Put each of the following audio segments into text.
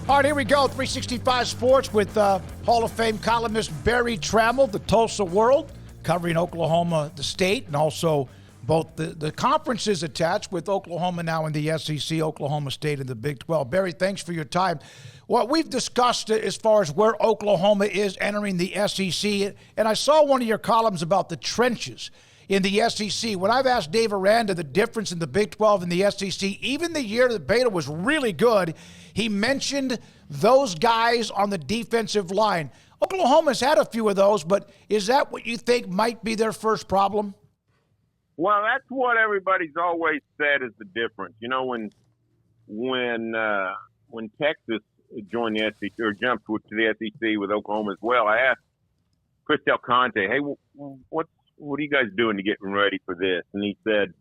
All right, here we go. 365 Sports with Hall of Fame columnist Barry Tramel, the Tulsa World, covering Oklahoma, the state, and also both the conferences attached with Oklahoma now in the SEC, Oklahoma State in the Big 12. Barry, thanks for your time. What we've discussed as far as where Oklahoma is entering the SEC, and I saw one of your columns about the trenches in the SEC. When I've asked Dave Aranda the difference in the Big 12 and the SEC, even the year that Beta was really good, he mentioned those guys on the defensive line. Oklahoma's had a few of those, but is that what you think might be their first problem? Well, that's what everybody's always said is the difference. You know, when Texas joined the SEC or jumped to the SEC with Oklahoma as well, I asked Chris Del Conte, hey, what are you guys doing to get ready for this? And he said,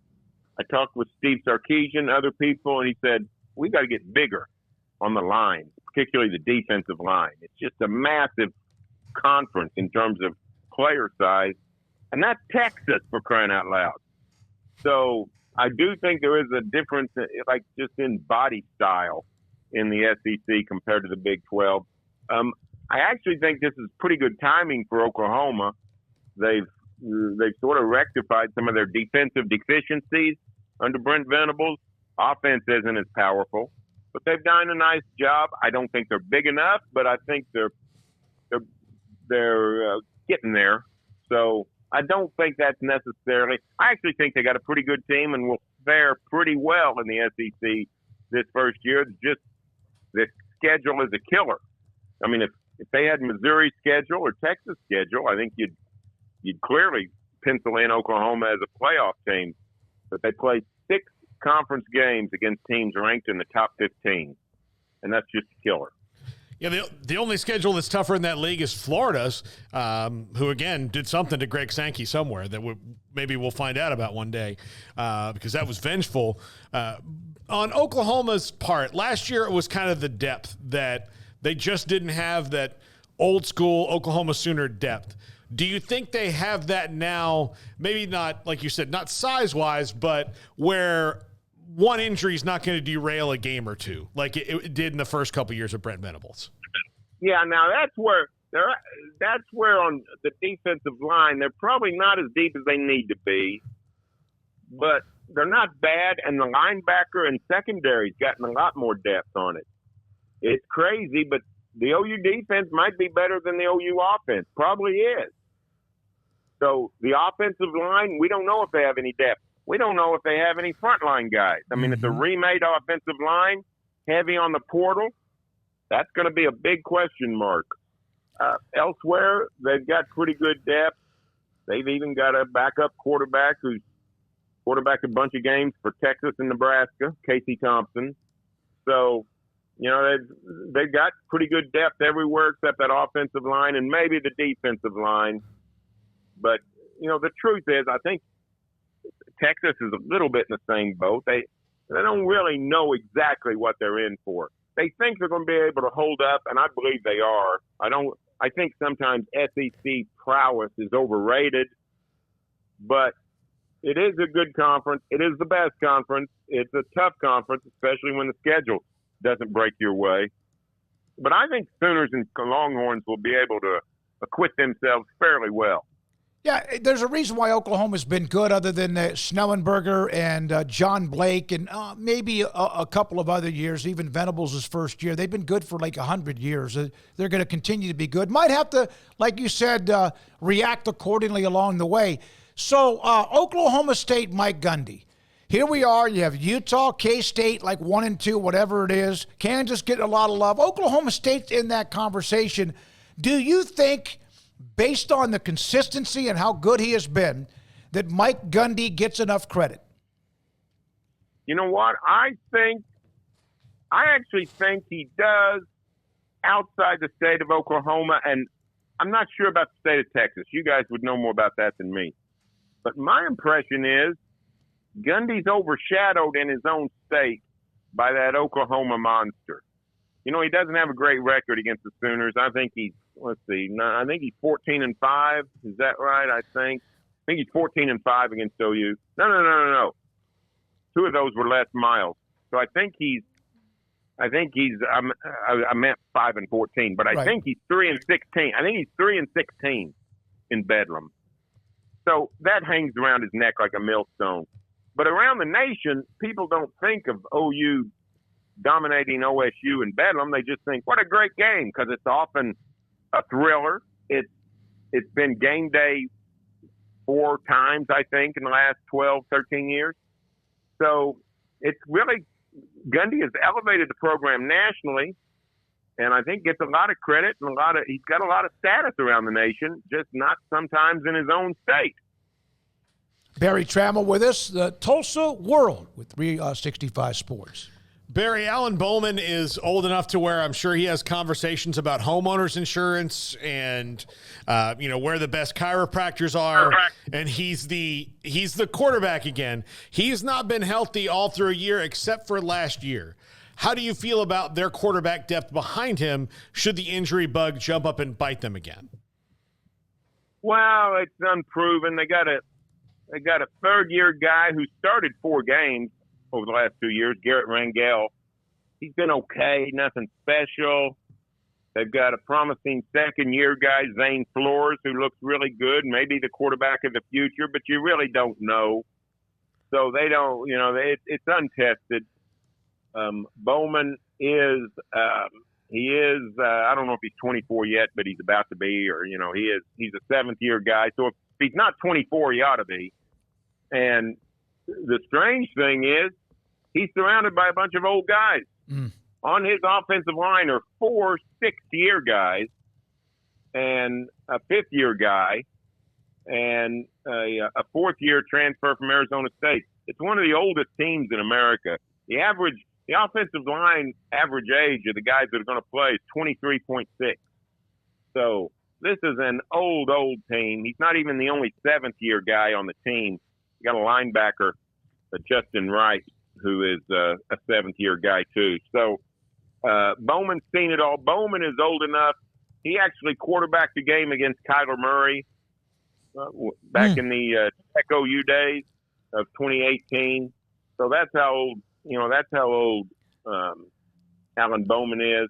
I talked with Steve Sarkisian, other people, and he said, we got to get bigger on the line, particularly the defensive line. It's just a massive conference in terms of player size, and that's Texas, for crying out loud. So I do think there is a difference, like just in body style in the SEC compared to the Big 12. I actually think this is pretty good timing for Oklahoma. They've sort of rectified some of their defensive deficiencies under Brent Venables. Offense isn't as powerful, but they've done a nice job. I don't think they're big enough, but I think they're getting there. So I don't think that's necessarily. I actually think they got a pretty good team and will fare pretty well in the SEC this first year. It's just the schedule is a killer. I mean, if they had Missouri's schedule or Texas' schedule, I think you'd clearly pencil in Oklahoma as a playoff team. But they play 6 conference games against teams ranked in the top 15, and that's just a killer. Yeah, the only schedule that's tougher in that league is Florida's, who, again, did something to Greg Sankey somewhere that maybe we'll find out about one day because that was vengeful. On Oklahoma's part, last year it was kind of the depth that they just didn't have, that old-school Oklahoma Sooner depth. Do you think they have that now, maybe not, like you said, not size-wise, but where one injury is not going to derail a game or two, like it did in the first couple of years of Brent Venables? Yeah, now that's where on the defensive line, they're probably not as deep as they need to be, but they're not bad, and the linebacker and secondary's gotten a lot more depth on it. It's crazy, but the OU defense might be better than the OU offense. Probably is. So the offensive line, we don't know if they have any depth. We don't know if they have any frontline guys. I mean, it's a remade offensive line, heavy on the portal. That's going to be a big question mark. Elsewhere, they've got pretty good depth. They've even got a backup quarterback who's quarterbacked a bunch of games for Texas and Nebraska, Casey Thompson. So, you know, they've got pretty good depth everywhere except that offensive line and maybe the defensive line. But, you know, the truth is, I think Texas is a little bit in the same boat. They don't really know exactly what they're in for. They think they're going to be able to hold up, and I believe they are. I think sometimes SEC prowess is overrated, but it is a good conference. It is the best conference. It's a tough conference, especially when the schedule doesn't break your way. But I think Sooners and Longhorns will be able to acquit themselves fairly well. Yeah, there's a reason why Oklahoma's been good other than Schnellenberger and John Blake and maybe a couple of other years, even Venables' first year. They've been good for like 100 years. They're going to continue to be good. Might have to, like you said, react accordingly along the way. So Oklahoma State, Mike Gundy. Here we are. You have Utah, K-State, like 1 and 2, whatever it is. Kansas getting a lot of love. Oklahoma State's in that conversation. Do you think, based on the consistency and how good he has been, that Mike Gundy gets enough credit? You know what? I actually think he does outside the state of Oklahoma, and I'm not sure about the state of Texas. You guys would know more about that than me. But my impression is Gundy's overshadowed in his own state by that Oklahoma monster. You know, he doesn't have a great record against the Sooners. I think he's 14-5. Is that right? I think he's 14-5 against OU. No. 2 of those were Les Miles. So I think he's I think he's. I meant 5-14, but I Right. think he's 3-16. I think he's 3-16 in Bedlam. So that hangs around his neck like a millstone. But around the nation, people don't think of OU dominating OSU in Bedlam. They just think, what a great game, because it's often a thriller. It's been game day 4 times, I think, in the last 12, 13 years. So it's really, Gundy has elevated the program nationally, and I think gets a lot of credit and he's got a lot of status around the nation, just not sometimes in his own state. Barry Tramel with us, the Tulsa World with 365 Sports. Barry, Alan Bowman is old enough to where I'm sure he has conversations about homeowners insurance and, where the best chiropractors are. And he's the quarterback again. He's not been healthy all through a year except for last year. How do you feel about their quarterback depth behind him should the injury bug jump up and bite them again? Well, it's unproven. They got a third-year guy who started 4 games over the last 2 years, Garrett Rangel. He's been okay, nothing special. They've got a promising second-year guy, Zane Flores, who looks really good, maybe the quarterback of the future, but you really don't know. So they don't, it's untested. Bowman is, I don't know if he's 24 yet, but he's about to be, or, he's a 7th-year guy. So if he's not 24, he ought to be. And the strange thing is he's surrounded by a bunch of old guys. On his offensive line are 4 6th-year guys and a 5th-year guy and a 4th-year transfer from Arizona State. It's one of the oldest teams in America. The offensive line average age of the guys that are going to play is 23.6. So this is an old team. He's not even the only 7th-year guy on the team. You got a linebacker, Justin Wright, who is a 7th-year guy too. So Bowman's seen it all. Bowman is old enough. He actually quarterbacked the game against Kyler Murray back in the Tech OU days of 2018. So that's how old. That's how old Alan Bowman is.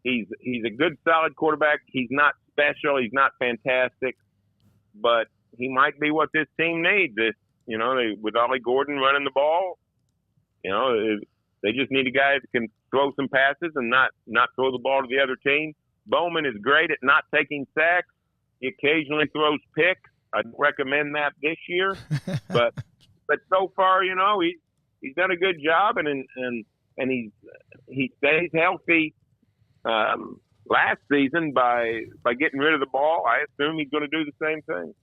He's a good, solid quarterback. He's not special. He's not fantastic, but he might be what this team needs. With Ollie Gordon running the ball, they just need a guy that can throw some passes and not throw the ball to the other team. Bowman is great at not taking sacks. He occasionally throws picks. I'd recommend that this year, but so far, he's done a good job, and he stays healthy. Last season by getting rid of the ball, I assume he's going to do the same thing.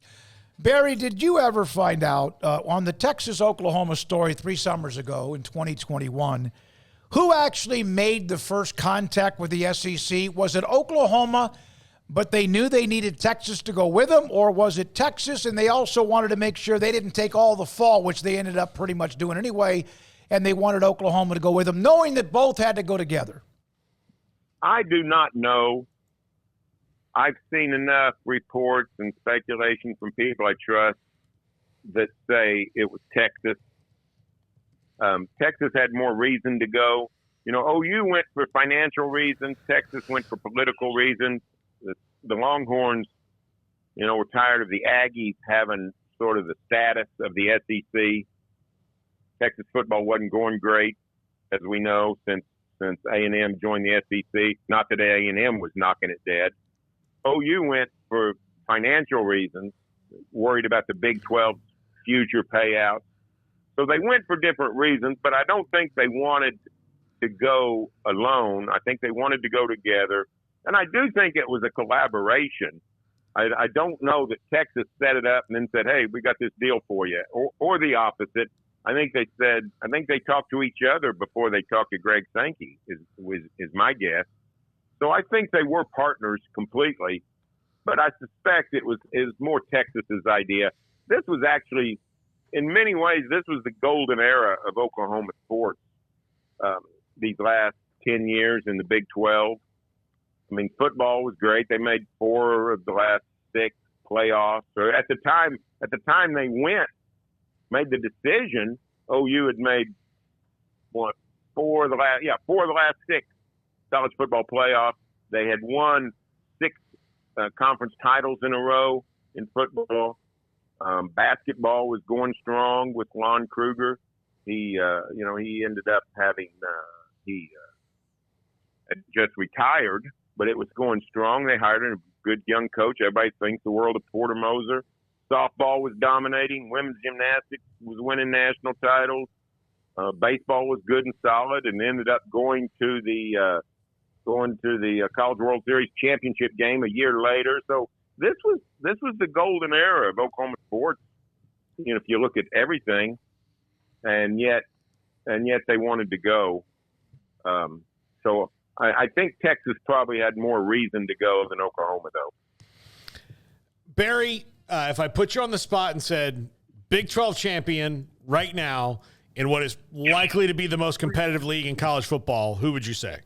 Barry, did you ever find out on the Texas-Oklahoma story 3 summers ago in 2021, who actually made the first contact with the SEC? Was it Oklahoma, but they knew they needed Texas to go with them, or was it Texas and they also wanted to make sure they didn't take all the fall, which they ended up pretty much doing anyway, and they wanted Oklahoma to go with them, knowing that both had to go together? I do not know. I've seen enough reports and speculation from people I trust that say it was Texas. Texas had more reason to go. OU went for financial reasons. Texas went for political reasons. The Longhorns, were tired of the Aggies having sort of the status of the SEC. Texas football wasn't going great, as we know, since A&M joined the SEC. Not that A&M was knocking it dead. OU went for financial reasons, worried about the Big 12 future payouts. So they went for different reasons, but I don't think they wanted to go alone. I think they wanted to go together. And I do think it was a collaboration. I don't know that Texas set it up and then said, hey, we got this deal for you, or the opposite. I think they talked to each other before they talked to Greg Sankey, is my guess. So I think they were partners completely, but I suspect it was more Texas's idea. This was actually, in many ways, this was the golden era of Oklahoma sports these last 10 years in the Big 12. I mean, football was great. They made 4 of the last 6 playoffs. Or at the time made the decision, OU had made 4 four of the last six college football playoffs. They had won six conference titles in a row in football. Basketball was going strong with Lon Kruger. He ended up having he had just retired, but it was going strong. They hired a good young coach. Everybody thinks the world of Porter Moser. Softball was dominating. Women's gymnastics was winning national titles. Baseball was good and solid, and ended up going to the College World Series championship game a year later. So this was the golden era of Oklahoma sports. You know, if you look at everything, and yet they wanted to go. So I think Texas probably had more reason to go than Oklahoma, though. Barry, if I put you on the spot and said Big 12 champion right now in what is likely to be the most competitive league in college football, who would you say?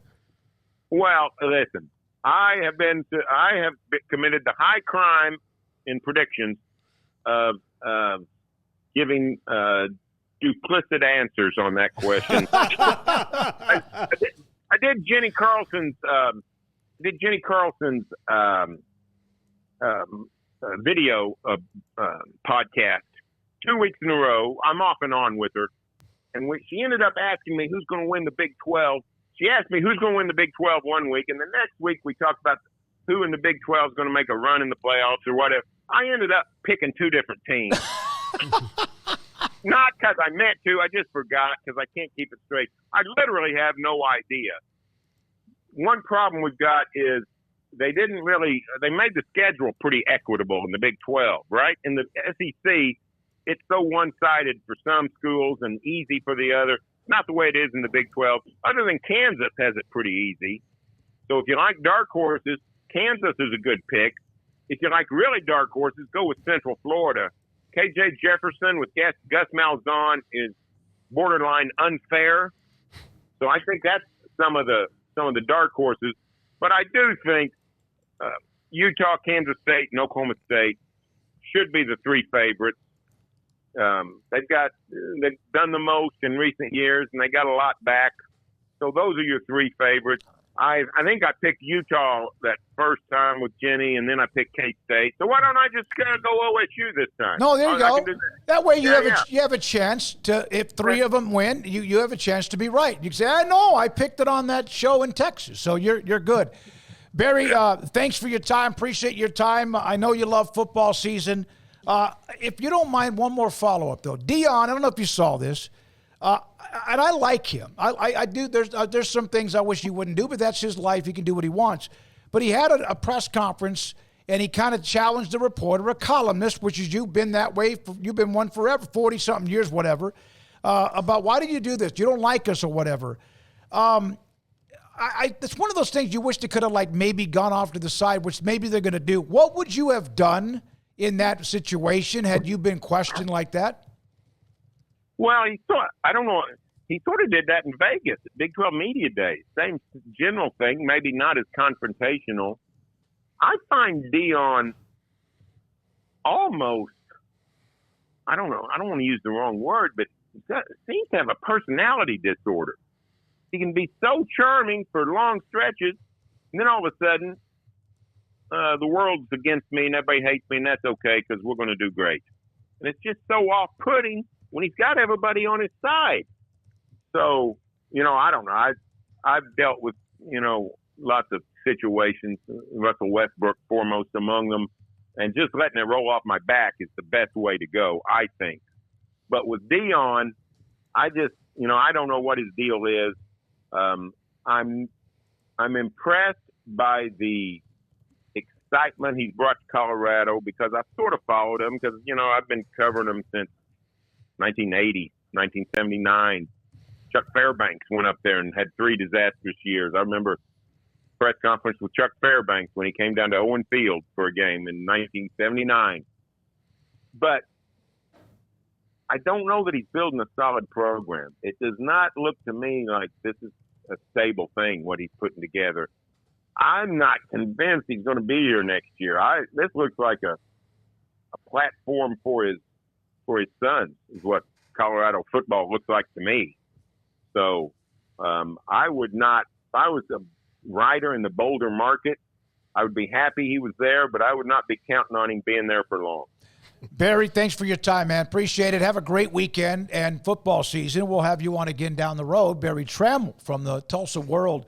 Well, listen, I have committed the high crime in predictions of giving duplicit answers on that question. I did Jenny Carlson's video podcast 2 weeks in a row. I'm off and on with her, and she ended up asking me who's going to win the Big 12. She asked me who's going to win the Big 12 one week, and the next week we talked about who in the Big 12 is going to make a run in the playoffs or whatever. I ended up picking two different teams. Not because I meant to. I just forgot because I can't keep it straight. I literally have no idea. One problem we've got is they made the schedule pretty equitable in the Big 12, right? In the SEC, it's so one-sided for some schools and easy for the other. Not the way it is in the Big 12. Other than Kansas has it pretty easy. So if you like dark horses, Kansas is a good pick. If you like really dark horses, go with Central Florida. KJ Jefferson with Gus Malzahn is borderline unfair. So I think that's some of the dark horses. But I do think Utah, Kansas State, and Oklahoma State should be the three favorites. They've done the most in recent years, and they got a lot back. So those are your three favorites. I think I picked Utah that first time with Jenny, and then I picked K-State. So why don't I just go OSU this time? No, there you go. That way you have a chance to, if three of them win, you have a chance to be right. You can say, I know, I picked it on that show in Texas. So you're good. Barry, thanks for your time. Appreciate your time. I know you love football season. If you don't mind, one more follow-up, though. Deion, I don't know if you saw this, and I like him. I do. There's some things I wish he wouldn't do, but that's his life. He can do what he wants. But he had a press conference, and he kind of challenged a reporter, a columnist, which is you've been that way. You've been one forever, 40-something years, whatever, about why did you do this? You don't like us or whatever. It's one of those things you wish they could have maybe gone off to the side, which maybe they're going to do. What would you have done in that situation had you been questioned like that? Well, I don't know. He sort of did that in Vegas at Big 12 Media Days. Same general thing, maybe not as confrontational. I find Deion almost, I don't know, I don't want to use the wrong word, but he seems to have a personality disorder. He can be so charming for long stretches, and then all of a sudden, the world's against me and everybody hates me, and that's okay because we're going to do great. And it's just so off-putting when he's got everybody on his side. So, I don't know. I've dealt with, lots of situations, Russell Westbrook foremost among them, and just letting it roll off my back is the best way to go, I think. But with Deion, I just, I don't know what his deal is. I'm impressed by the excitement he's brought to Colorado because I've sort of followed him because, I've been covering him since 1980, 1979. Chuck Fairbanks went up there and had 3 disastrous years. I remember press conference with Chuck Fairbanks when he came down to Owen Field for a game in 1979. But I don't know that he's building a solid program. It does not look to me like this is a stable thing, what he's putting together. I'm not convinced he's going to be here next year. This looks like a platform for his sons is what Colorado football looks like to me. So I would not. If I was a rider in the Boulder market, I would be happy he was there, but I would not be counting on him being there for long. Barry, thanks for your time, man. Appreciate it. Have a great weekend and football season. We'll have you on again down the road. Barry Tramel from the Tulsa World